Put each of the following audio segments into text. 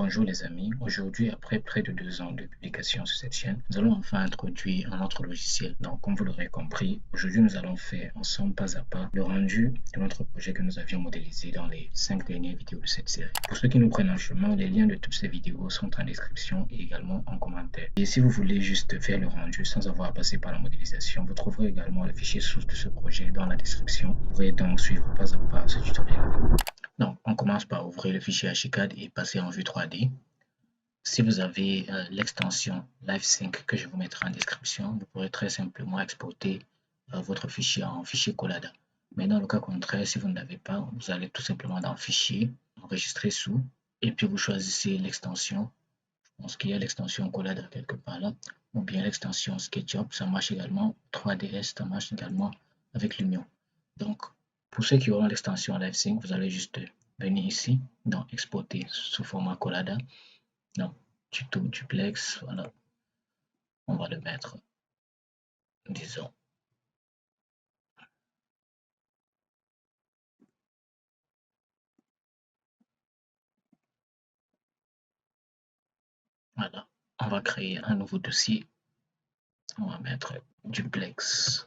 Bonjour les amis, aujourd'hui après près de 2 ans de publication sur cette chaîne, nous allons enfin introduire un autre logiciel. Donc comme vous l'aurez compris, aujourd'hui nous allons faire ensemble pas à pas le rendu de notre projet que nous avions modélisé dans les 5 dernières vidéos de cette série. Pour ceux qui nous prennent en chemin, les liens de toutes ces vidéos sont en description et également en commentaire. Et si vous voulez juste faire le rendu sans avoir à passer par la modélisation, vous trouverez également le fichier source de ce projet dans la description. Vous pourrez donc suivre pas à pas ce tutoriel avec moi. Donc, on commence par ouvrir le fichier Archicad et passer en vue 3D. Si vous avez l'extension LiveSync que je vous mettrai en description, vous pourrez très simplement exporter votre fichier en fichier Collada. Mais dans le cas contraire, si vous ne l'avez pas, vous allez tout simplement dans Fichier, enregistrer sous, et puis vous choisissez l'extension. Je pense qu'il y a l'extension Collada quelque part là, ou bien l'extension SketchUp, ça marche également, 3ds, ça marche également avec Lumion. Donc, pour ceux qui auront l'extension LiveSync, vous allez juste venir ici, dans Exporter sous format Collada. Donc, tuto duplex, voilà. On va le mettre, disons. Voilà. On va créer un nouveau dossier. On va mettre duplex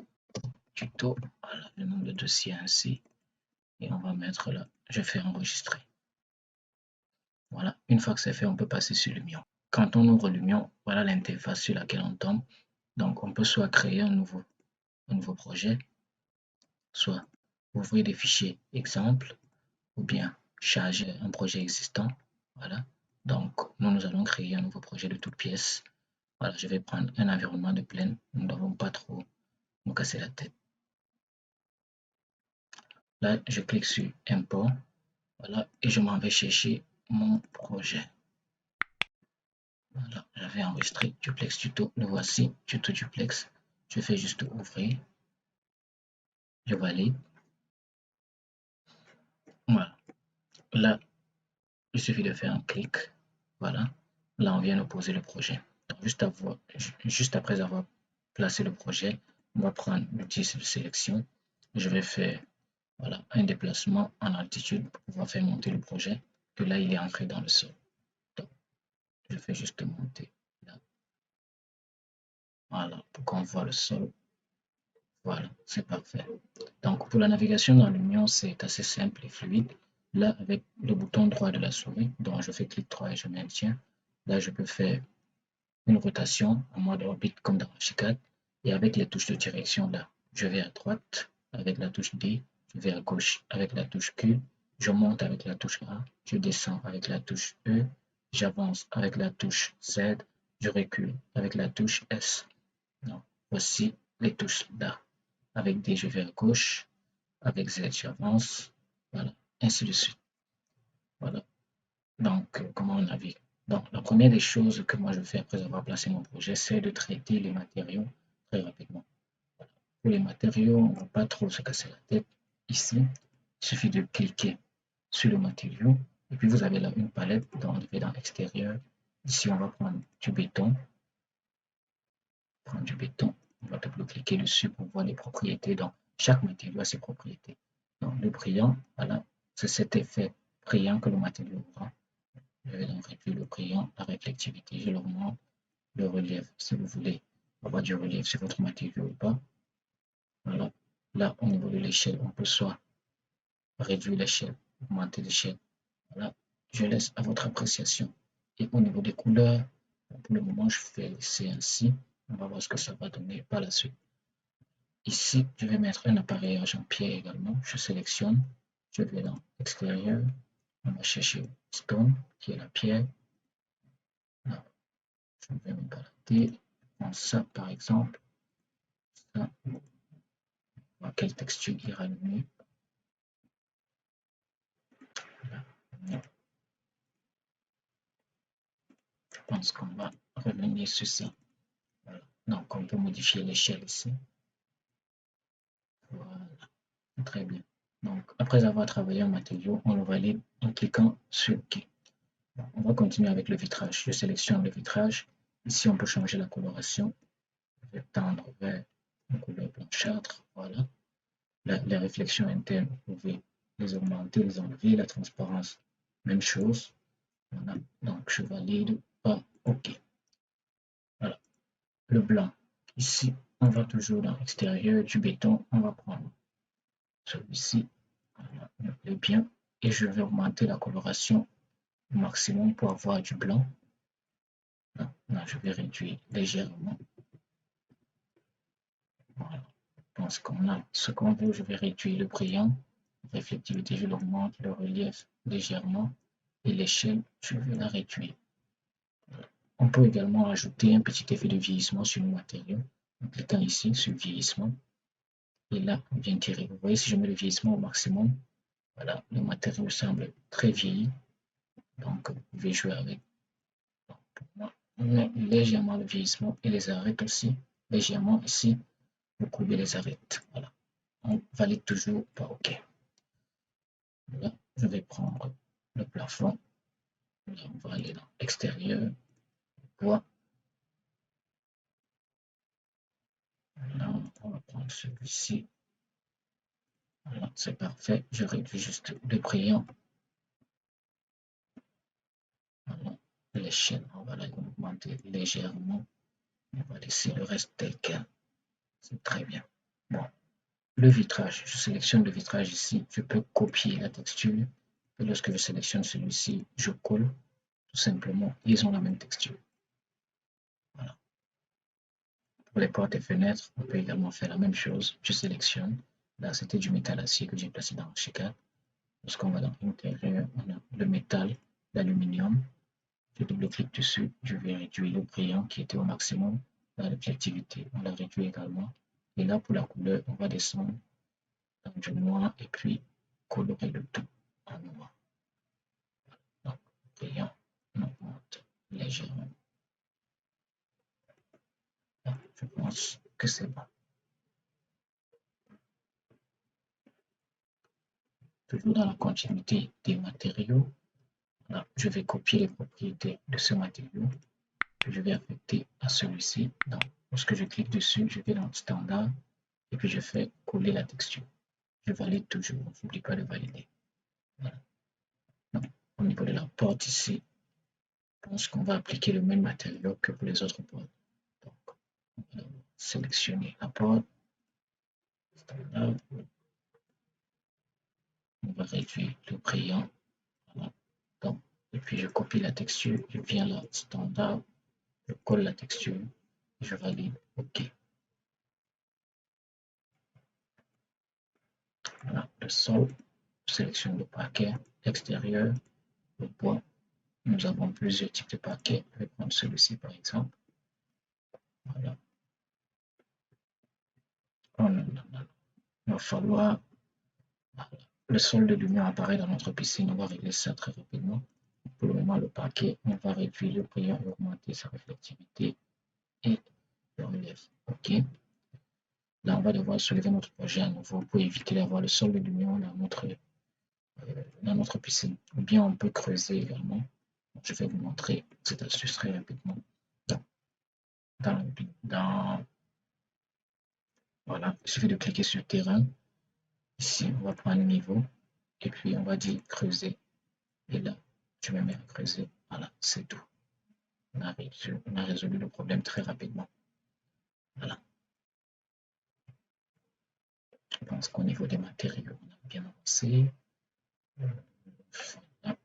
tuto. Voilà, le nom de dossier ainsi. Et on va mettre là, je fais enregistrer. Voilà, une fois que c'est fait, on peut passer sur Lumion. Quand on ouvre Lumion, voilà l'interface sur laquelle on tombe. Donc, on peut soit créer un nouveau projet, soit ouvrir des fichiers exemples, ou bien charger un projet existant. Voilà. Donc, nous allons créer un nouveau projet de toutes pièces. Voilà, je vais prendre un environnement de plaine. Nous ne devons pas trop nous casser la tête. Là, je clique sur Import. Voilà, et je m'en vais chercher mon projet. Voilà, j'avais enregistré Duplex Tuto. Le voici, Tuto Duplex. Je fais juste ouvrir. Je valide. Voilà. Là, il suffit de faire un clic. Voilà. Là, on vient de poser le projet. Donc, juste après avoir placé le projet, on va prendre l'outil de sélection. Je vais faire voilà, un déplacement en altitude pour pouvoir faire monter le projet. Que là, il est ancré dans le sol. Donc, je fais juste monter là. Voilà, pour qu'on voit le sol. Voilà, c'est parfait. Donc, pour la navigation dans l'Union, c'est assez simple et fluide. Là, avec le bouton droit de la souris, donc je fais clic droit et je maintiens. Là, je peux faire une rotation en mode orbite comme dans Archicad. Et avec les touches de direction, là, je vais à droite avec la touche D, je vais à gauche avec la touche Q, je monte avec la touche A, je descends avec la touche E, j'avance avec la touche Z, je recule avec la touche S. Donc, voici les touches là. Avec D, je vais à gauche, avec Z, j'avance, voilà, ainsi de suite. Voilà. Donc, comment on navigue? Donc, la première des choses que moi je fais après avoir placé mon projet, c'est de traiter les matériaux très rapidement. Pour les matériaux, on ne va pas trop se casser la tête. Ici, il suffit de cliquer sur le matériau et puis vous avez là une palette, donc on va dans l'extérieur. Ici, on va prendre du béton. On va double-cliquer dessus pour voir les propriétés. Donc, chaque matériau a ses propriétés. Donc, le brillant, voilà, c'est cet effet brillant que le matériau aura. Je vais donc réduire le brillant, la réflectivité, je l'augmente, le relief, si vous voulez avoir du relief sur votre matériau ou pas. Voilà. Là, au niveau de l'échelle, on peut soit réduire l'échelle, augmenter l'échelle. Voilà. Je laisse à votre appréciation. Et au niveau des couleurs, pour le moment, je fais laisser ainsi. On va voir ce que ça va donner par la suite. Ici, je vais mettre un appareillage en pierre également. Je sélectionne. Je vais dans extérieur. On va chercher stone, qui est la pierre. Là, je vais me balader. Prends ça, par exemple. Ça, voir quelle texture ira le mieux. Voilà. Je pense qu'on va revenir sur ça. Voilà. Donc, on peut modifier l'échelle ici. Voilà. Très bien. Donc, après avoir travaillé un matériau, on le valide en cliquant sur OK. On va continuer avec le vitrage. Je sélectionne le vitrage. Ici, on peut changer la coloration. Je vais tendre vers une couleur blanchâtre. Voilà. Les réflexions internes, vous pouvez les augmenter, les enlever. La transparence, même chose. Voilà. Donc, je valide. Pas OK. Voilà. Le blanc. Ici, on va toujours dans l'extérieur du béton. On va prendre celui-ci. Voilà, me plaît bien. Et je vais augmenter la coloration au maximum pour avoir du blanc. Là, je vais réduire légèrement. Voilà. Je pense qu'on a ce qu'on veut. Je vais réduire le brillant. Réflectivité, je l'augmente. Le relief légèrement. Et l'échelle, je vais la réduire. On peut également ajouter un petit effet de vieillissement sur le matériau en cliquant ici sur vieillissement. Et là, on vient tirer. Vous voyez, si je mets le vieillissement au maximum, voilà, le matériau semble très vieilli. Donc, vous pouvez jouer avec. Donc, pour moi, on met légèrement le vieillissement et les arêtes aussi. Légèrement ici, vous courbez les arêtes. Voilà. On valide toujours pas OK. Là, je vais prendre le plafond. Là, on va aller dans extérieur, bois. Là, on va prendre celui-ci. Voilà, c'est parfait. Je réduis juste le brillant. Voilà. L'échelle, on va l'augmenter légèrement. On va laisser le reste tel quel. C'est très bien. Bon, le vitrage. Je sélectionne le vitrage ici. Je peux copier la texture. Et lorsque je sélectionne celui-ci, je colle. Tout simplement, ils ont la même texture. Voilà. Pour les portes et fenêtres, on peut également faire la même chose. Je sélectionne. Là, c'était du métal acier que j'ai placé dans Archicad. Lorsqu'on va dans l'intérieur, on a le métal, l'aluminium. Je double-clique dessus. Je vais réduire le brillant qui était au maximum. La réflectivité, on la réduit également. Et là, pour la couleur, on va descendre dans du noir et puis colorer le tout en noir. Donc, brillant, on augmente légèrement. Là, je pense que c'est bon. Toujours dans la continuité des matériaux, là, je vais copier les propriétés de ce matériau que je vais affecter à celui-ci. Donc, lorsque je clique dessus, je vais dans Standard et puis je fais coller la texture. Je valide toujours, n'oublie pas de valider. Voilà. Donc, au niveau de la porte ici, je pense qu'on va appliquer le même matériau que pour les autres portes. Donc, on va sélectionner la porte, Standard, on va réduire le brillant. Voilà. Donc, et puis je copie la texture, je viens là, Standard, je colle la texture, je valide, OK. Voilà, le sol, je sélectionne le parquet, l'extérieur, le bois. Nous avons plusieurs types de parquets. Je vais prendre celui-ci par exemple. Voilà. Oh non, non, non. Il va falloir. Voilà. Le sol de lumière apparaît dans notre piscine. On va régler ça très rapidement. Pour le moment, le parquet, on va réduire le brillant et augmenter sa réflectivité et le relief. OK. Là, on va devoir soulever notre projet à nouveau pour éviter d'avoir le sol de lumière dans notre piscine. Ou bien on peut creuser également. Je vais vous montrer cette astuce très rapidement. Voilà, il suffit de cliquer sur terrain. Ici, on va prendre niveau et puis on va dire creuser. Et là, je me mets à creuser. Voilà, c'est tout. On a résolu le problème très rapidement. Voilà. Je pense qu'au niveau des matériaux, on a bien avancé. Voilà.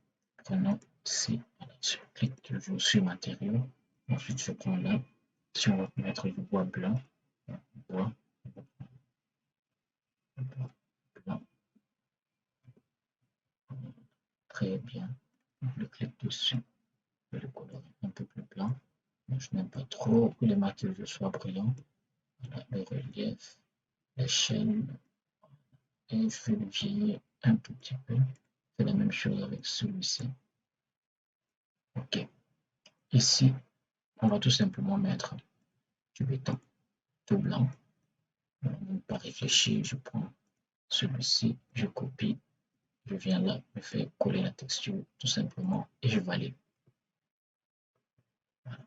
Prenons ici, voilà, je clique toujours sur matériaux. Ensuite, je prends là. Si on va mettre du bois blanc, bois blanc, très bien. Je clique dessus, je le colorer un peu plus blanc. Moi, je n'aime pas trop que les matériaux soient brillants. Voilà, le relief, l'échelle, et je vais le vieillir un tout petit peu. C'est la même chose avec celui-ci. OK. Ici, on va tout simplement mettre du béton tout blanc. Même pas réfléchir, je prends celui-ci, je copie, je viens là, je fais coller la texture tout simplement et je valide. Voilà.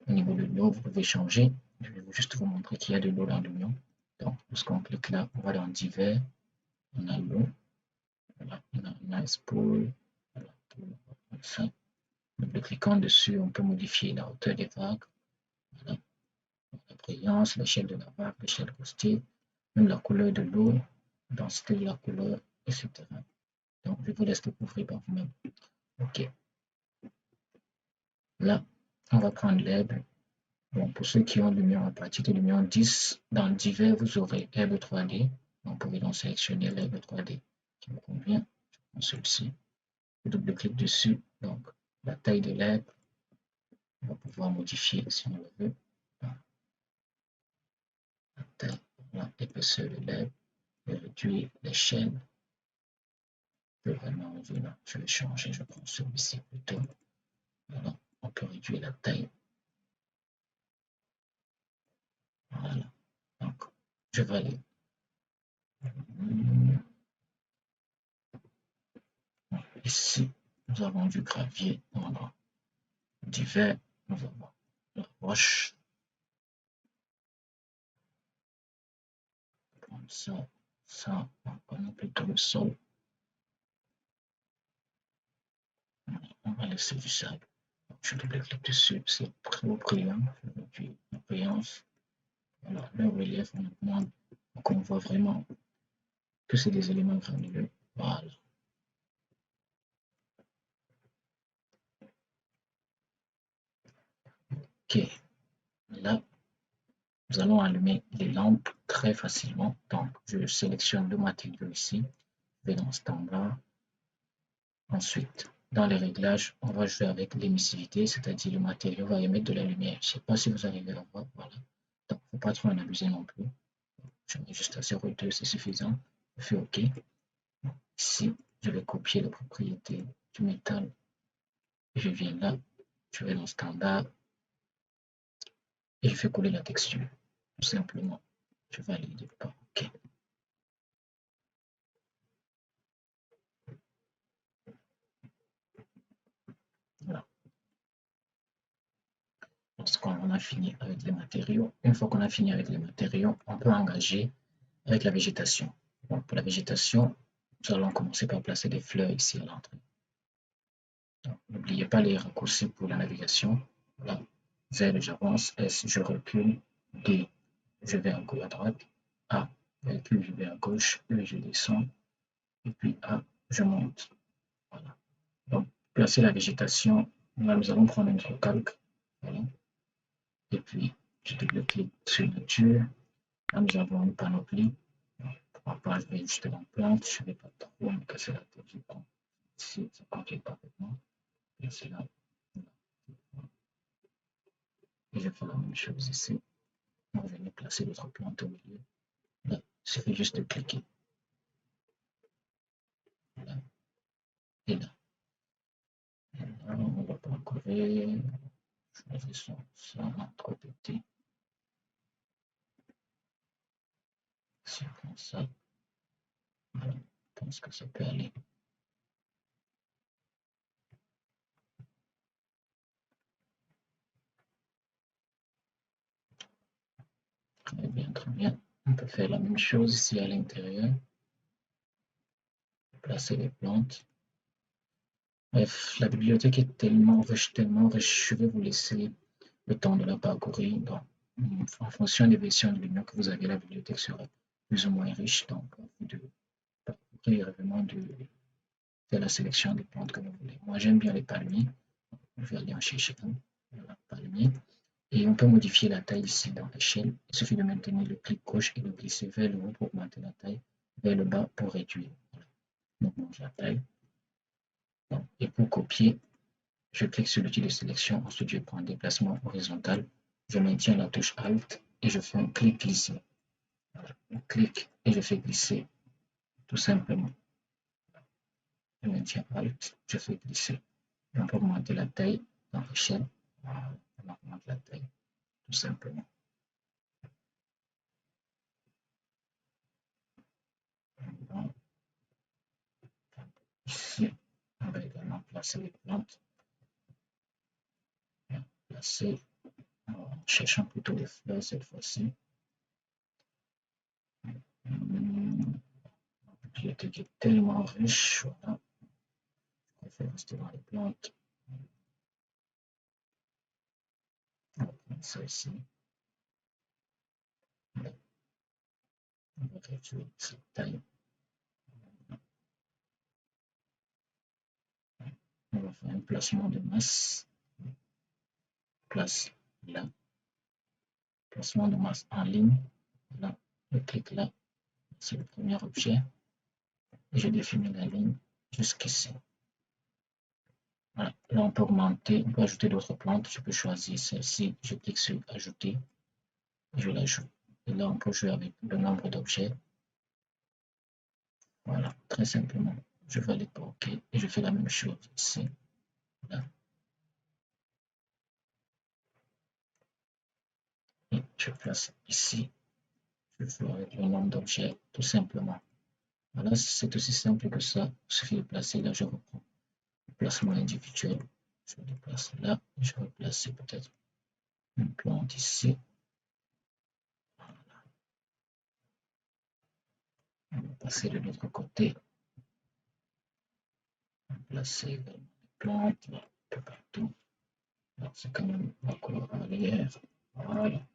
Au niveau de l'eau, vous pouvez changer. Je vais juste vous montrer qu'il y a de l'eau dans l'oignon. Donc, lorsqu'on clique là, on va dans divers, on a l'eau, voilà, on a un nice pool, voilà, enfin, Double-cliquant dessus, on peut modifier la hauteur des vagues, voilà, la brillance, l'échelle de la vague, l'échelle acoustique, même la couleur de l'eau, la densité de la couleur, etc. Donc, je vous laisse découvrir par vous-même. OK. Là, on va prendre l'herbe. Bon, pour ceux qui ont Lumion, à partir de Lumion 10, dans divers, vous aurez herbe 3D. Vous pouvez donc sélectionner l'herbe 3D qui vous convient. Je prends celui-ci. Je double-clique dessus. Donc, la taille de l'herbe, on va pouvoir modifier si on le veut. La taille, l'épaisseur de l'herbe, je réduire l'échelle. Je peux vraiment réduire là. Je vais changer, je prends celui-ci plutôt. Voilà, on peut réduire la taille. Voilà. Donc, je valide. Ici, nous avons du gravier. Voilà. Divers, nous avons la roche. Comme ça, on connaît plutôt le sol. On va laisser du sable. Je double-clique dessus, c'est trop brillant. Je réduis la brillance. Voilà, le relief, on augmente. Donc, on voit vraiment que c'est des éléments granuleux. Voilà. OK. Là, nous allons allumer les lampes très facilement. Donc, je sélectionne le matériau ici. Je vais dans Standard. Ensuite, dans les réglages, on va jouer avec l'émissivité, c'est-à-dire le matériau va émettre de la lumière. Je ne sais pas si vous arrivez à voir. Voilà. Donc, il ne faut pas trop en abuser non plus. Je mets juste à 0,2, c'est suffisant. Je fais OK. Ici, je vais copier les propriétés du métal. Je viens là, je vais dans Standard et je fais coller la texture. Tout simplement. Je valide pas. OK. Voilà. Lorsqu'on a fini avec les matériaux, une fois qu'on a fini avec les matériaux, on peut engager avec la végétation. Donc, pour la végétation, nous allons commencer par placer des fleurs ici à l'entrée. N'oubliez pas les raccourcis pour la navigation. Voilà. Z, j'avance. S, je recule. D, je vais à droite. A, recule, je vais à gauche. E, je descends. Et puis A, je monte. Voilà. Donc, placer la végétation. Là, nous allons prendre notre calque. Voilà. Et puis, je double-clique sur nature. Là, nous avons une panoplie. Pourquoi pas, je vais juste dans plante. Je ne vais pas trop me casser la tête. Je prends ici, ça complète parfaitement. Et c'est là. Et je fais la même chose ici. On va venir placer l'autre plante au milieu. Là, il suffit juste de cliquer. Là et là. Et là, on va pas courir. Choisissons ça, trop petit. Si on prend ça, voilà, je pense que ça peut aller. Très bien, très bien. On peut faire la même chose ici à l'intérieur. Placer les plantes. Bref, la bibliothèque est tellement riche, tellement riche. Je vais vous laisser le temps de la parcourir. Donc, en fonction des versions de l'Union que vous avez, la bibliothèque sera plus ou moins riche. Donc, vous de parcourir vraiment de faire la sélection des plantes que vous voulez. Moi, j'aime bien les palmiers. Je vais aller en chercher un. Voilà, palmier. Et on peut modifier la taille ici dans l'échelle. Il suffit de maintenir le clic gauche et de glisser vers le haut pour augmenter la taille, vers le bas pour réduire. Voilà. Donc, on la taille. Donc, et pour copier, je clique sur l'outil de sélection. Ensuite, je prends un déplacement horizontal. Je maintiens la touche Alt et je fais un clic glisser. Voilà. Un clic et je fais glisser tout simplement. Je maintiens Alt, je fais glisser. Et on peut augmenter la taille dans l'échelle. Voilà. On augmente la taille tout simplement. Donc, ici, on va également placer les plantes. Placer, cherchant plutôt les fleurs cette fois-ci. La bibliothèque est tellement riche. Voilà. Je préfère rester dans les plantes. ça ici. Voilà. On va réduire cette taille. On va faire un placement de masse. Place là. Placement de masse en ligne. Là, je clique là. C'est le premier objet. Et je définis la ligne jusqu'ici. Voilà. Là, on peut augmenter, on peut ajouter d'autres plantes. Je peux choisir celle-ci. Je clique sur ajouter. Et je l'ajoute. Et là, on peut jouer avec le nombre d'objets. Voilà, très simplement. Je valide pour OK. Et je fais la même chose ici. Là. Et je place ici. Je joue avec le nombre d'objets, tout simplement. Voilà, c'est aussi simple que ça. Il suffit de placer là, je reprends le placement individuel. Je le place là. Je vais placer peut-être une plante ici. On va passer de l'autre côté. On va placer également les plantes un peu partout. C'est quand même encore à l'arrière. Voilà.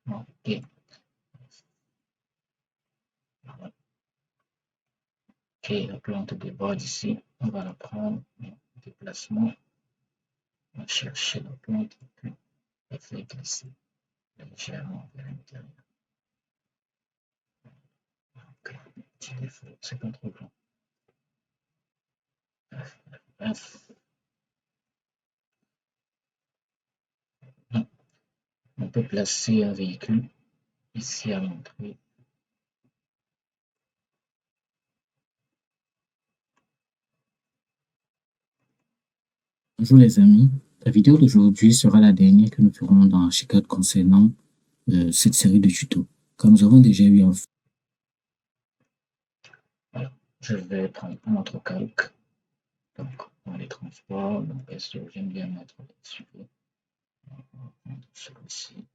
OK. Voilà. OK, la plante déborde ici. On va la prendre. Déplacement. On va chercher la plante et puis la faire glisser légèrement vers l'intérieur. OK. Petit défaut, c'est pas trop grand. Bref. On peut placer un véhicule ici à l'entrée. Bonjour les amis, la vidéo d'aujourd'hui sera la dernière que nous ferons dans Archicad concernant cette série de tutos. Comme nous avons déjà eu un... Voilà. Je vais prendre un autre calque. Donc, dans les transports, donc j'aime bien mettre là-dessus. On va prendre celui-ci.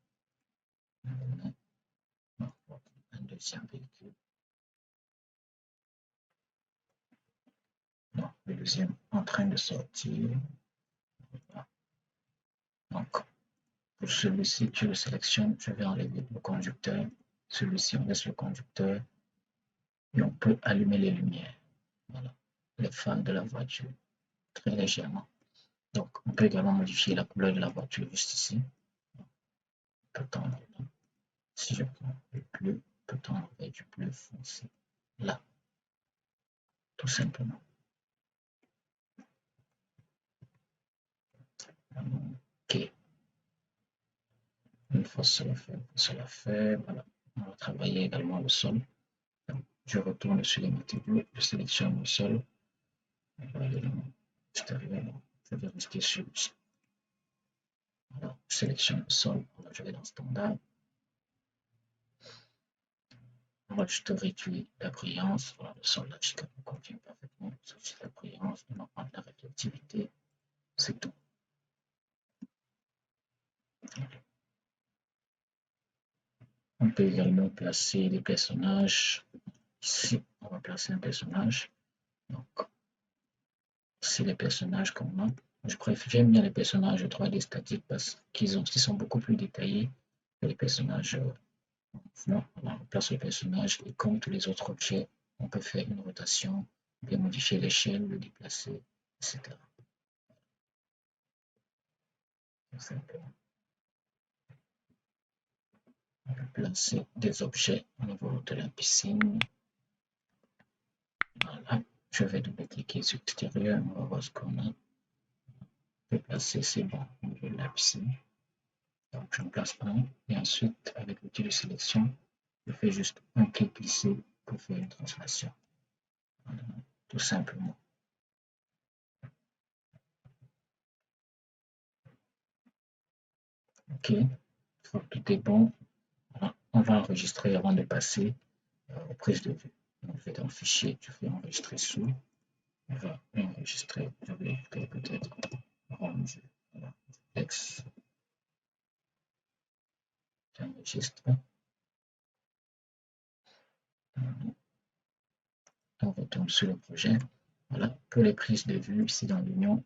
Un deuxième véhicule. Non, le deuxième en train de sortir. Voilà. Donc, pour celui-ci, je le sélectionne, je vais enlever le conducteur. Celui-ci, on laisse le conducteur et on peut allumer les lumières. Voilà, les phares de la voiture, très légèrement. Donc, on peut également modifier la couleur de la voiture juste ici. On peut tendre là. Si je prends le bleu, on peut tendre vers du bleu foncé là, tout simplement. OK. Une fois cela fait, voilà. On va travailler également le sol. Donc, je retourne sur les matériaux, je sélectionne le sol. L'élément extérieur, je vais rester sur voilà, je sélectionne le sol, voilà, je vais dans standard. Voilà, je te réduis la brillance, voilà, le sol là, me convient parfaitement. C'est la brillance, on augmente la réflectivité, c'est tout. On peut également placer des personnages. Ici, on va placer un personnage. Donc, c'est les personnages qu'on a. J'aime bien les personnages 3D statiques parce qu'ils sont beaucoup plus détaillés que les personnages mouvement. On place le personnage et comme tous les autres objets, on peut faire une rotation, bien modifier l'échelle, le déplacer, etc. Tout simplement. On peut placer des objets au niveau de la piscine. Voilà. Je vais double-cliquer sur l'extérieur, on va voir ce qu'on a. On peut placer, c'est bon, au niveau de la piscine. Donc j'en place un et ensuite avec l'outil de sélection, je fais juste un clic ici pour faire une translation. Voilà. Tout simplement. OK, une fois que tout est bon, voilà. On va enregistrer avant de passer aux prises de vue. Donc, je vais dans Fichier, je fais enregistrer sous. On va enregistrer, je vais créer peut-être rendu. Voilà, texte. J'enregistre. On retourne sur le projet. Voilà, pour les prises de vue, ici dans l'Union,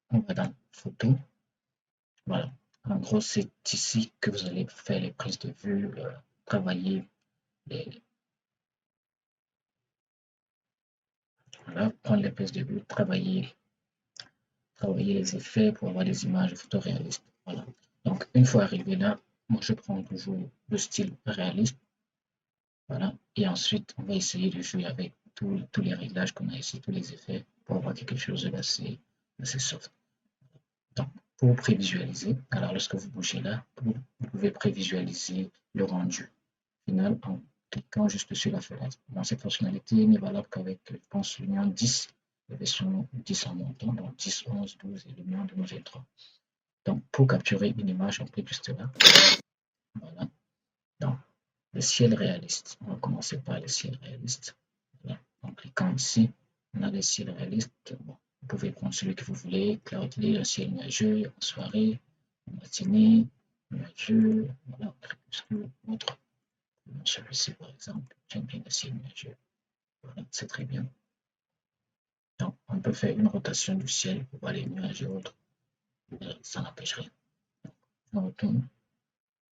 on va dans Photo. Voilà, en gros, c'est ici que vous allez faire les prises de vue, travailler les, voilà, prendre les prises de vue, travailler les effets pour avoir des images photoréalistes. Voilà. Donc, une fois arrivé là, moi je prends toujours le style réaliste. Voilà. Et ensuite, on va essayer de jouer avec tous les réglages qu'on a ici, tous les effets, pour avoir quelque chose d'assez soft. Donc, pour prévisualiser, alors lorsque vous bougez là, vous pouvez prévisualiser le rendu final en cliquant juste sur la fenêtre. Bon, cette fonctionnalité n'est valable qu'avec, je pense, l'Union 10, la version 10 en montant, donc 10, 11, 12 et l'Union 2023. Donc, pour capturer une image, on clique juste là. Voilà. Donc, le ciel réaliste. On va commencer par le ciel réaliste. Voilà. En cliquant ici, on a le ciel réaliste. Bon, vous pouvez prendre celui que vous voulez, cloudy, un ciel nuageux, en soirée, en matinée, nuageux, voilà, crépuscule, autre. Celui-ci, par exemple, j'aime bien le ciel nuageux. Voilà, c'est très bien. Donc, on peut faire une rotation du ciel pour voir les nuages et autres. Ça n'empêche rien. On retourne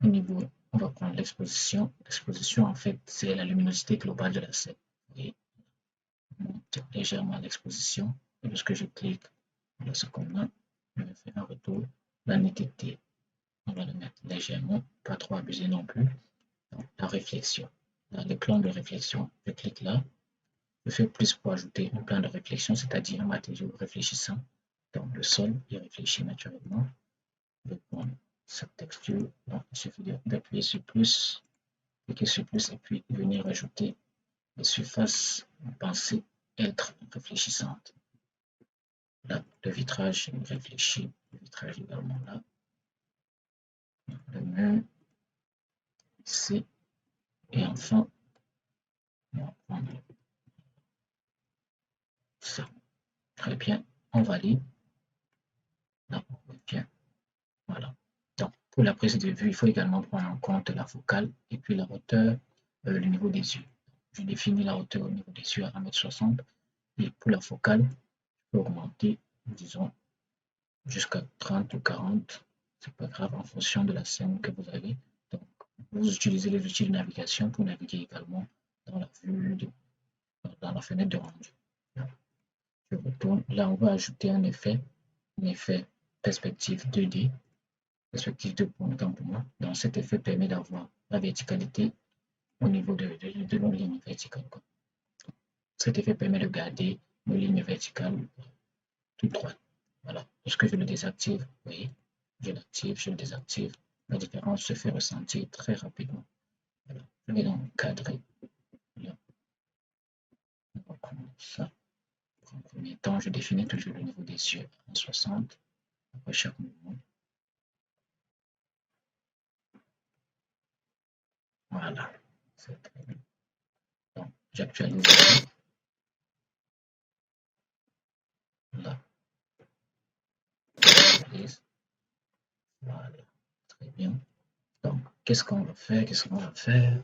au niveau, on va prendre l'exposition. L'exposition, en fait, c'est la luminosité globale de la scène. Et on monte légèrement l'exposition. Et lorsque je clique, voilà ce qu'on a. Je vais faire un retour. La netteté, on va le mettre légèrement, pas trop abusé non plus. Donc, la réflexion. Là, les plans de réflexion, je clique là. Je fais plus pour ajouter un plan de réflexion, c'est-à-dire un matériau réfléchissant. Donc, le sol, il réfléchit naturellement. Je vais prendre cette texture. Donc, il suffit d'appuyer sur plus, cliquer sur plus et puis venir ajouter les surfaces pensées être réfléchissantes. Là, le vitrage réfléchit, le vitrage également là. Le mur ici. Et enfin, on va prendre ça. Très bien, on valide. Là, on voit bien. Voilà. Donc, pour la prise de vue, il faut également prendre en compte la focale et puis la hauteur, le niveau des yeux. Je définis la hauteur au niveau des yeux à 1,60 m. Et pour la focale, je peux augmenter, disons, jusqu'à 30 ou 40. C'est pas grave en fonction de la scène que vous avez. Donc, vous utilisez les outils de navigation pour naviguer également dans la vue, dans la fenêtre de rendu. Je retourne. Là, on va ajouter un effet perspective 2D, perspective 2.1 pour moi. Donc, cet effet permet d'avoir la verticalité au niveau de nos lignes verticales. Cet effet permet de garder nos lignes verticales toutes droites. Voilà. Lorsque je le désactive, vous voyez, je l'active, je le désactive. La différence se fait ressentir très rapidement. Voilà. Je vais donc cadrer. Là. On va prendre ça. En premier temps, je définis toujours le niveau des yeux en 60 après chaque mouvement. Voilà. C'est très bien. Donc, j'actualise là. Voilà. Très bien. Donc, qu'est-ce qu'on va faire? Qu'est-ce qu'on va faire?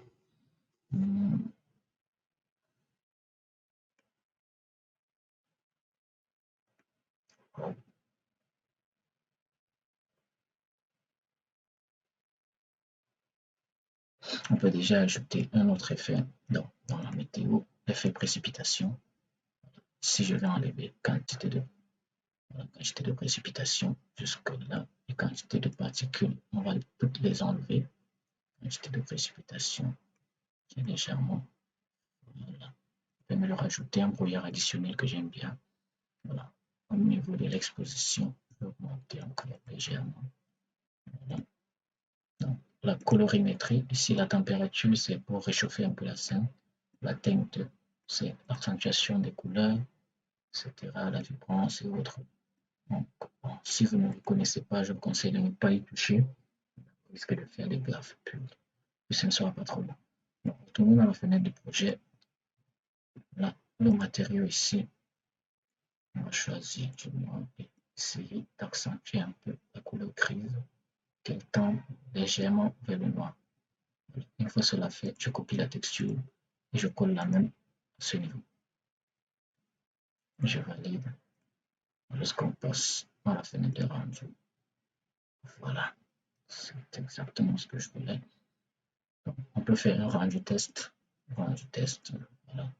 On peut déjà ajouter un autre effet dans la météo, l'effet précipitation. Si je vais enlever quantité de précipitation jusque là, les quantités de particules, on va toutes les enlever. Quantité de précipitation, qui est légèrement, voilà. Je vais me le rajouter un brouillard additionnel que j'aime bien. Voilà. Au niveau de l'exposition, je vais augmenter encore légèrement. Voilà. Donc, la colorimétrie, ici la température, c'est pour réchauffer un peu la scène. La teinte, c'est l'accentuation des couleurs, etc., la vibrance et autres. Donc, bon, si vous ne le connaissez pas, je vous conseille de ne pas y toucher. Vous risquez de faire des gaffes, puis ce ne sera pas trop bon. Donc, retournons dans la fenêtre de projet. Là, le matériau ici, on va choisir du noir et essayer d'accentuer un peu la couleur grise qu'elle tend légèrement vers le noir. Une fois cela fait, je copie la texture et je colle la même à ce niveau. Je valide jusqu'on passe à la fenêtre de rendu. Voilà, c'est exactement ce que je voulais. Donc, on peut faire un rendu test. Rendu test, voilà.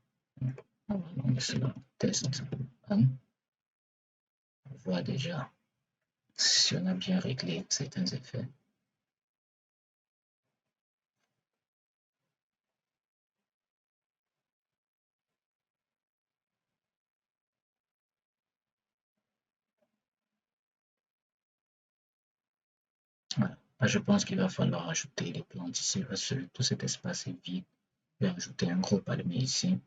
On va nommer cela test 1. On voit déjà si on a bien réglé certains effets. Voilà. Là, je pense qu'il va falloir ajouter les plantes ici parce que tout cet espace est vide. Je vais ajouter un gros palmier ici,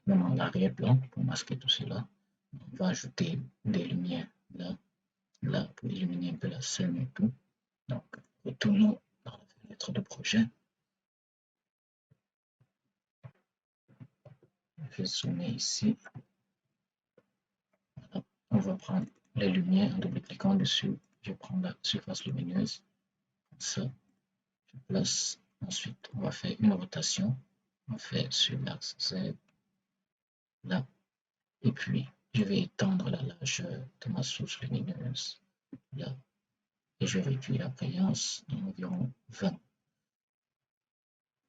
même en arrière-plan pour masquer tout cela. On va ajouter des lumières là, là pour illuminer un peu la scène et tout. Donc, retournons dans la fenêtre de projet. Je vais zoomer ici. Voilà. On va prendre les lumières en double-cliquant dessus. Je prends la surface lumineuse. Comme ça, je place. Ensuite, on va faire une rotation. On fait sur l'axe Z, là. Et puis, je vais étendre la largeur de ma source lumineuse, là. Et je réduis la brillance d'environ 20.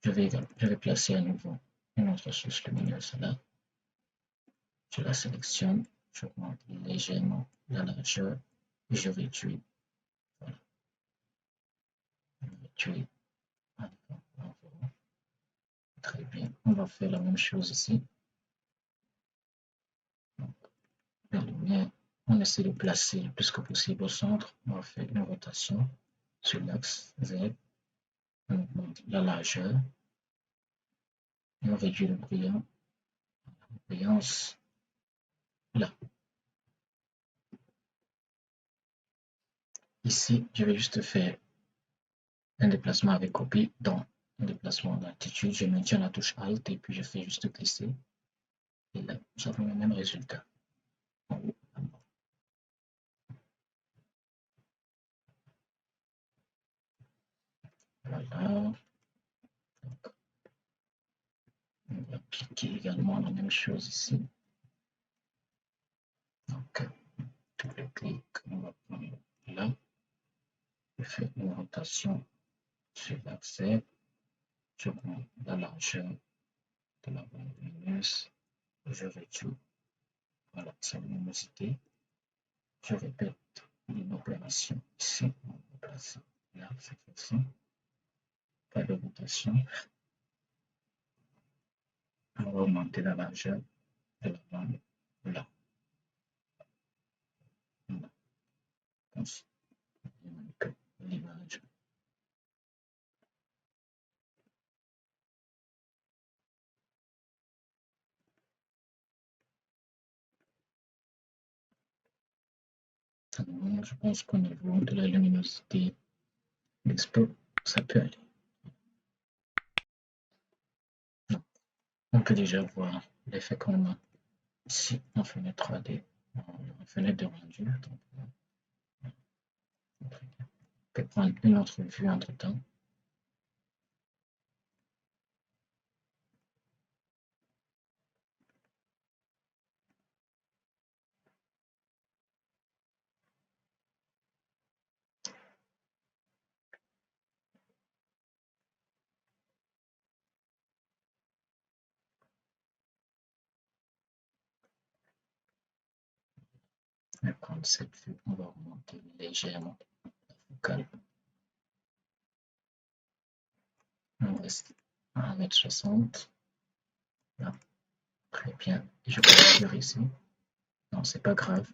Je vais placer à nouveau une autre source lumineuse là. Je la sélectionne, j'augmente légèrement la largeur et je réduis. Voilà. Je réduis. Très bien. On va faire la même chose ici. Donc, la lumière, on essaie de placer le plus que possible au centre. On va faire une rotation sur l'axe Z. On augmente la largeur. Et on réduit le brillant. La brillance là. Ici, je vais juste faire un déplacement avec copie, donc un déplacement d'altitude. Je maintiens la touche Alt et puis je fais juste glisser. Et là, nous avons le même résultat. En haut, en bas. Voilà. Donc, on va appliquer également la même chose ici. Donc, double clic, on va prendre là. Je fais une rotation sur l'accès. Je prends la largeur de la bande lumineuse. Je réduis. Voilà, sa luminosité. Je répète une opération ici. On va placer là, cette fois-ci. Pas de rotation. On va augmenter la largeur de la bande là. Donc, l'image. Je pense qu'au niveau de la luminosité d'expo, ça peut aller. On peut déjà voir l'effet qu'on a ici en fenêtre 3D, en fenêtre de rendu. Donc, on peut prendre une autre vue entre temps. On va prendre cette vue, on va augmenter légèrement la focale. On reste à 1,60 m. Là, très bien. Et je peux ici. Non, c'est pas grave.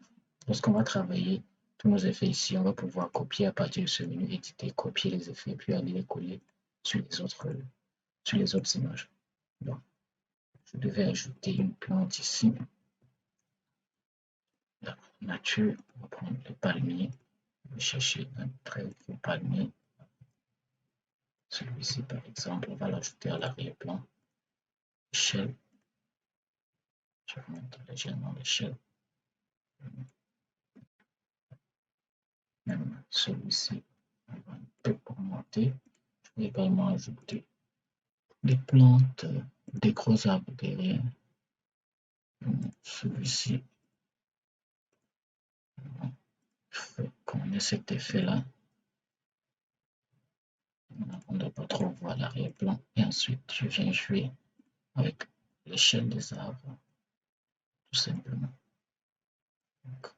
Lorsqu'on va travailler tous nos effets ici, on va pouvoir copier à partir de ce menu, éditer, copier les effets, puis aller les coller sur les autres images. Donc, je devais ajouter une plante ici. La nature, on va prendre le palmier. Je vais chercher un très gros palmier. Celui-ci, par exemple, on va l'ajouter à l'arrière-plan. Échelle. Je monte légèrement l'échelle. Même celui-ci, on va un peu augmenter. Je vais également ajouter des plantes, des gros arbres derrière. Celui-ci, qu'on ait cet effet-là. On ne doit pas trop voir l'arrière-plan. Et ensuite, je viens jouer avec l'échelle des arbres, tout simplement. Donc,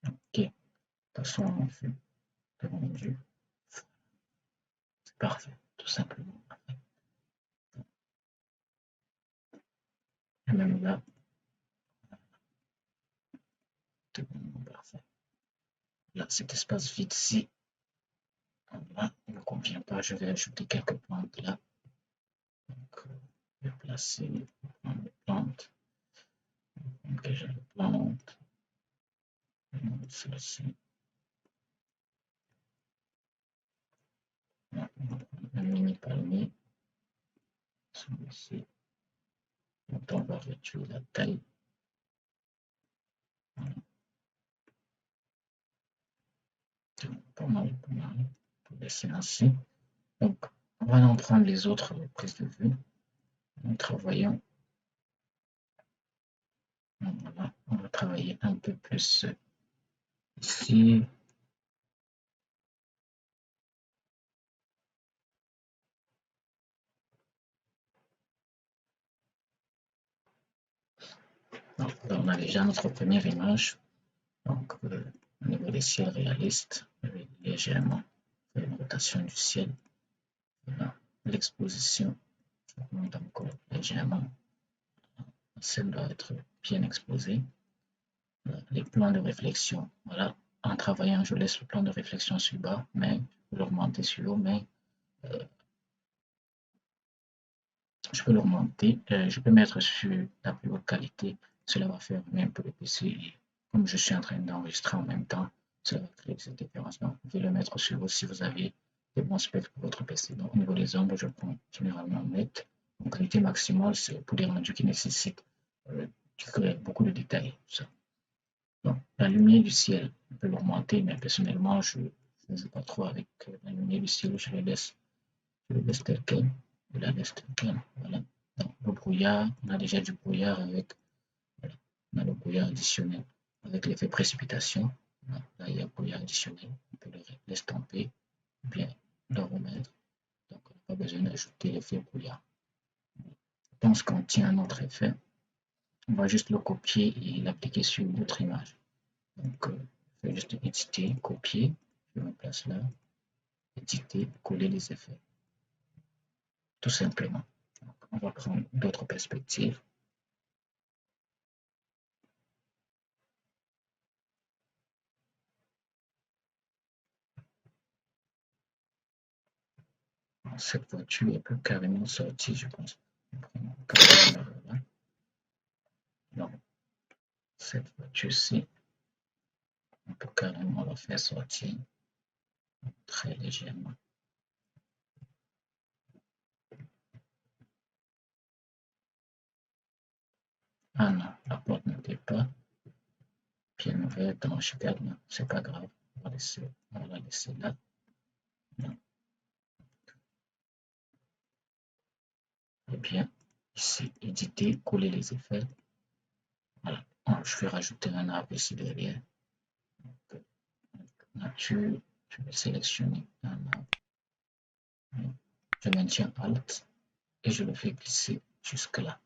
ok, de toute façon, on fait le rendu. C'est parfait, tout simplement. Et même là, c'est vraiment parfait. Là, cet espace vide-ci, là, il ne me convient pas. Je vais ajouter quelques plantes là. Donc, je vais placer les plantes. Donc, j'ai les plantes. Celle-ci. Un mini palmier. Celui-ci. Donc, on va réduire la taille. Voilà. Pas mal, pas mal. Pour laisser ainsi. Donc, on va en prendre les autres prises de vue. En travaillant. Voilà, on va travailler un peu plus ici. Donc, là, on a déjà notre première image. Donc, au niveau des ciels réalistes, légèrement une rotation du ciel. Voilà, l'exposition, je monte encore légèrement. Le ciel doit être bien exposé. Voilà, les plans de réflexion, voilà. En travaillant, je laisse le plan de réflexion sur bas, mais je peux l'augmenter sur haut, mais je peux l'augmenter. Je peux mettre sur la plus haute qualité. Cela va faire un peu le PC. Et comme je suis en train d'enregistrer en même temps, cela va créer cette différence. Donc, vous pouvez le mettre sur haut si vous avez des bons specs pour votre PC. Donc, au niveau des ombres, je prends généralement net. En qualité maximale, c'est pour des rendus qui nécessitent beaucoup de détails. Ça. Donc, la lumière du ciel, on peut l'augmenter, mais personnellement, je ne joue pas trop avec la lumière du ciel. Je le laisse tel quel. Je la laisse tel quel. Voilà. Donc, le brouillard, on a déjà du brouillard avec, voilà, on a le brouillard additionnel avec l'effet précipitation. Voilà. Là, il y a le brouillard additionnel. On peut le l'estomper, bien le remettre. Donc, on n'a pas besoin d'ajouter l'effet brouillard. Je pense qu'on tient un autre effet. On va juste le copier et l'appliquer sur une autre image. Donc, je vais juste éditer, copier. Je me place là, éditer, coller les effets. Tout simplement. Donc, on va prendre d'autres perspectives. Cette voiture elle peut carrément sortir, je pense. Donc, cette voiture-ci, on peut carrément la faire sortir très légèrement. Ah non, la porte n'était pas bien ouverte, donc je garde, non, c'est pas grave. On va la laisser là. Non. Et bien, ici, éditer, coller les effets. Voilà. Oh, je vais rajouter un arbre ici derrière. Donc, nature, je vais sélectionner un arbre. Je maintiens Alt et je le fais glisser jusque là.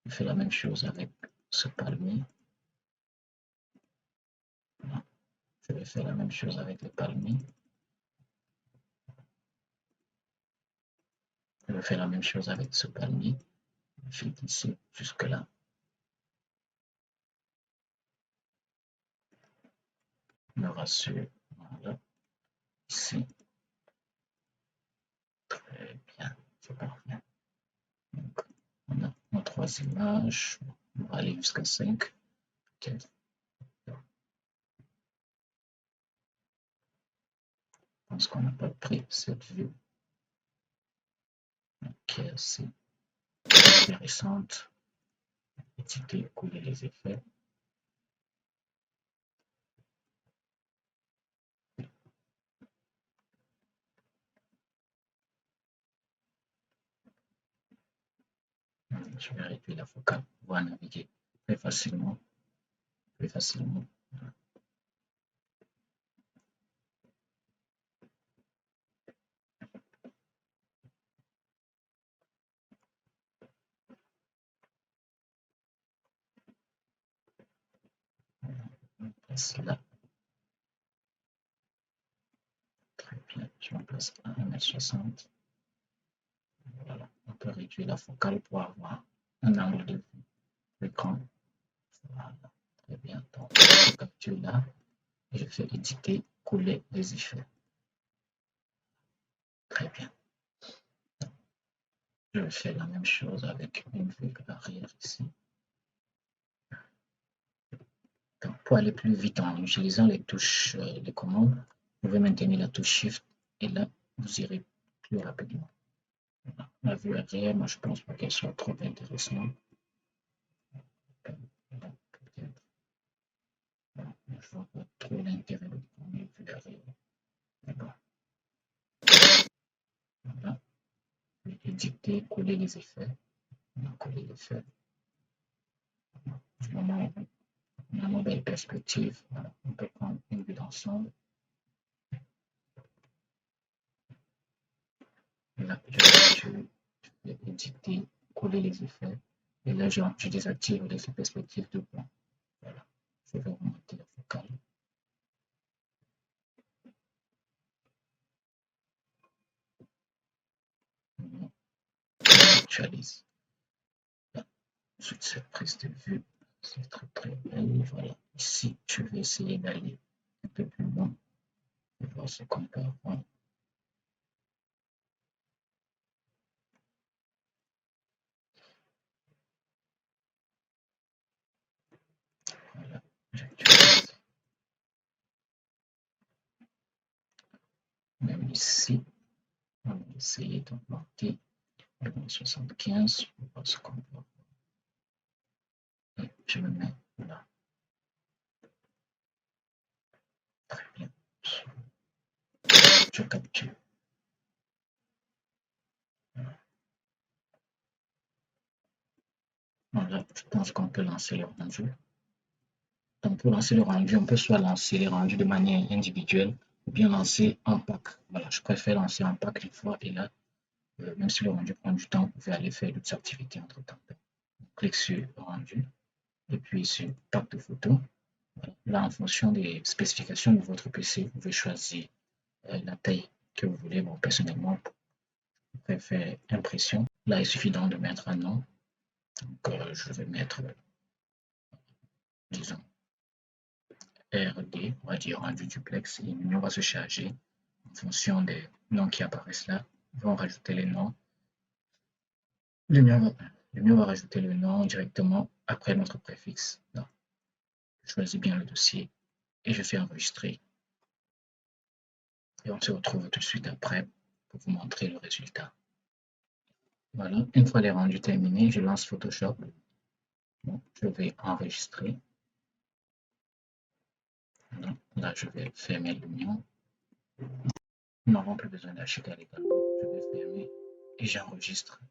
Je fais la même chose avec ce palmier. Voilà. Je vais faire la même chose avec les palmiers. Je vais faire la même chose avec ce palmier. Je fais glisser jusque là. Me rassure. Voilà. Ici. Très bien. C'est parfait. Donc, on a nos trois images. On va aller jusqu'à 5. Peut-être. Je pense qu'on n'a pas pris cette vue qui est assez intéressante. Éditer, couler les effets. Je vais réduire la focale pour pouvoir naviguer très facilement, plus facilement. On place là. Très bien. Je me place à 1,60 m. Voilà. On peut réduire la focale pour avoir un angle de vue plus grand. Voilà. Très bien. Donc, je capture là et je fais éditer, couler les effets. Très bien. Je vais faire la même chose avec une vue arrière ici. Donc, pour aller plus vite en utilisant les touches de commande, vous pouvez maintenir la touche Shift et là, vous irez plus rapidement. Voilà. La vue arrière, moi je pense pas qu'elle soit trop intéressante. Je vois pas trop l'intérêt de prendre une vue arrière. D'accord. Voilà. Éditer, coller les effets. On a collé l'effet. Du moment où on a une belle perspective, voilà. On peut prendre une vue d'ensemble. Là, je vais éditer, coller les effets. Et là, je désactive l'effet perspective de plan. Voilà. Je vais remonter la focale. J'actualise. Ensuite, cette prise de vue, c'est très très belle. Voilà. Ici, je vais essayer d'aller un peu plus loin et voir ce qu'on peut avoir. Voilà. J'actualise. Même ici, on va essayer d'augmenter le 75 pour voir ce qu'on peut avoir. Et je me mets là. Très bien. Je capture. Voilà, je pense qu'on peut lancer le rendu. Donc pour lancer le rendu, on peut soit lancer les rendus de manière individuelle ou bien lancer en pack. Voilà, je préfère lancer en pack une fois et là, même si le rendu prend du temps, vous pouvez aller faire d'autres activités entre temps. Clique sur le rendu et puis sur pack de photos. Voilà. Là, en fonction des spécifications de votre PC, vous pouvez choisir la taille que vous voulez. Bon, personnellement, je préfère impression. Là, il suffit donc de mettre un nom. Donc, je vais mettre, disons, RD, on va dire rendu duplex, et l'union va se charger en fonction des noms qui apparaissent là. Ils vont rajouter les noms. L'union va rajouter le nom directement après notre préfixe. Donc, je choisis bien le dossier et je fais enregistrer. Et on se retrouve tout de suite après pour vous montrer le résultat. Voilà, une fois les rendus terminés, je lance Photoshop. Bon, je vais enregistrer. Voilà. Là, je vais fermer l'union. Nous n'avons plus besoin d'acheter également. Je vais fermer et j'enregistre.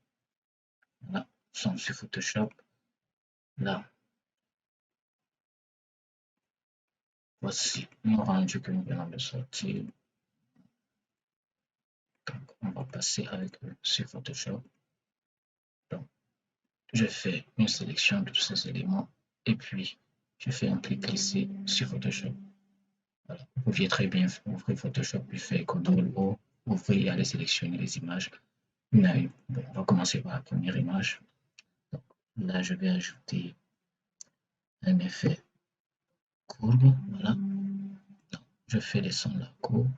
Là, nous sommes sur Photoshop. Là, voici le rendu que nous venons de sortir. Donc, on va passer avec sur Photoshop. Donc, je fais une sélection de tous ces éléments et puis je fais un clic glissé sur Photoshop. Voilà. Vous pouviez très bien ouvrir Photoshop puis faire CTRL-O, ouvrir et aller sélectionner les images une à une. Bon, on va commencer par la première image. Donc, là, je vais ajouter un effet courbe. Voilà. Donc, je fais descendre la courbe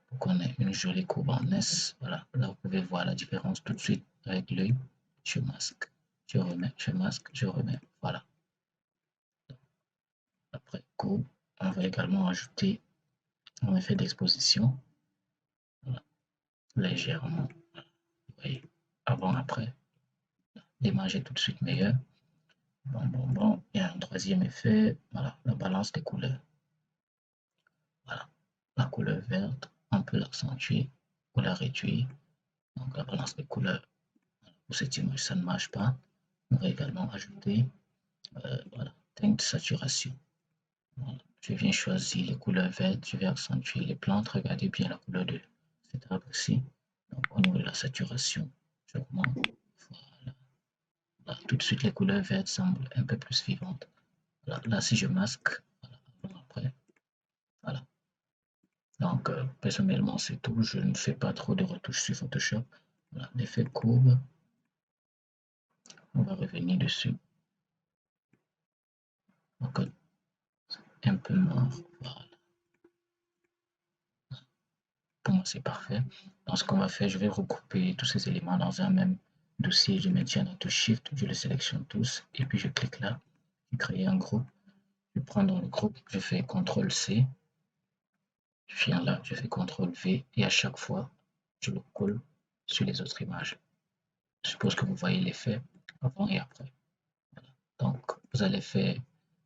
pour qu'on ait une jolie courbe en S. Voilà. Là, vous pouvez voir la différence tout de suite avec l'œil. Je masque, je remets, je masque, je remets. Voilà. Après courbe, on va également ajouter un effet d'exposition. Voilà. Légèrement. Vous voyez, avant, après. L'image est tout de suite meilleure. Bon. Il y a un troisième effet. Voilà, la balance des couleurs. Voilà. La couleur verte, on peut l'accentuer ou la réduire. Donc la balance des couleurs, vous pour cette image, ça ne marche pas. On va également ajouter voilà, teinte saturation. Voilà. Je viens choisir les couleurs vertes, je vais accentuer les plantes. Regardez bien la couleur de cet arbre ici. Donc, au niveau de la saturation, j'augmente. Voilà. Là, tout de suite, les couleurs vertes semblent un peu plus vivantes. Là, si je masque, voilà, avant, après, voilà. Donc, personnellement, c'est tout. Je ne fais pas trop de retouches sur Photoshop. Voilà, l'effet courbe, on va revenir dessus. Encore un peu moins. Voilà. Pour moi, c'est parfait. Donc, ce qu'on va faire, je vais regrouper tous ces éléments dans un même dossier. Je maintiens la touche Shift, je les sélectionne tous et puis je clique là. Je crée un groupe. Je prends dans le groupe, je fais CTRL-C. Je viens là, je fais CTRL-V et à chaque fois, je le colle sur les autres images. Je suppose que vous voyez l'effet avant et après. Voilà. Donc, vous allez faire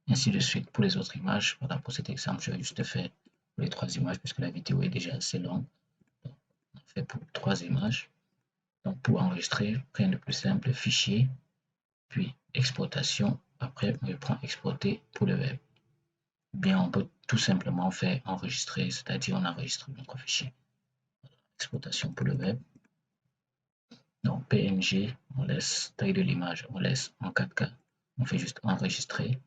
ainsi de suite pour les autres images. Voilà, pour cet exemple, je vais juste faire pour les 3 images puisque la vidéo est déjà assez longue. Donc, on fait pour 3 images. Donc, pour enregistrer, rien de plus simple, fichier, puis exportation. Après, on prend exporter pour le web. Bien, on peut tout simplement faire enregistrer, c'est-à-dire on enregistre notre fichier. Exportation pour le web. Donc, PNG, on laisse taille de l'image, on laisse en 4K. On fait juste enregistrer.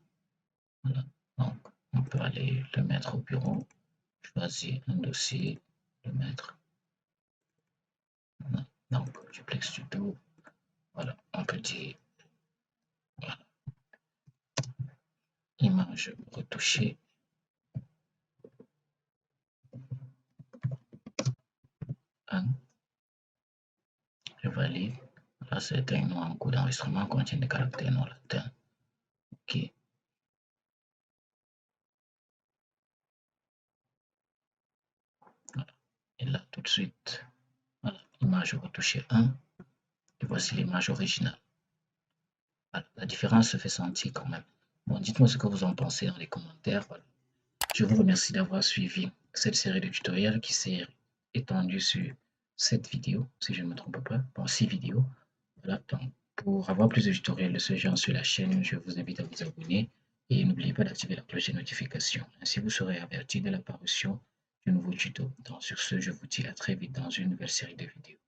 Voilà. Donc, on peut aller le mettre au bureau, choisir un dossier, le mettre. Voilà. Donc, duplex studio. Voilà, on peut dire voilà. Image retouchée. Je valide. Là, c'est un nom en cours d'enregistrement contient des caractères non latins. OK. Voilà. Et là, tout de suite, voilà, image retouchée 1. Et voici l'image originale. Voilà, la différence se fait sentir quand même. Bon, dites-moi ce que vous en pensez dans les commentaires. Voilà. Je vous remercie d'avoir suivi cette série de tutoriels qui s'est étendue sur 7 vidéos, si je ne me trompe pas. Bon, 6 vidéos. Voilà, donc pour avoir plus de tutoriels de ce genre sur la chaîne, je vous invite à vous abonner et n'oubliez pas d'activer la cloche de notification. Ainsi, vous serez averti de l'apparition de nouveaux tutos. Donc, sur ce, je vous dis à très vite dans une nouvelle série de vidéos.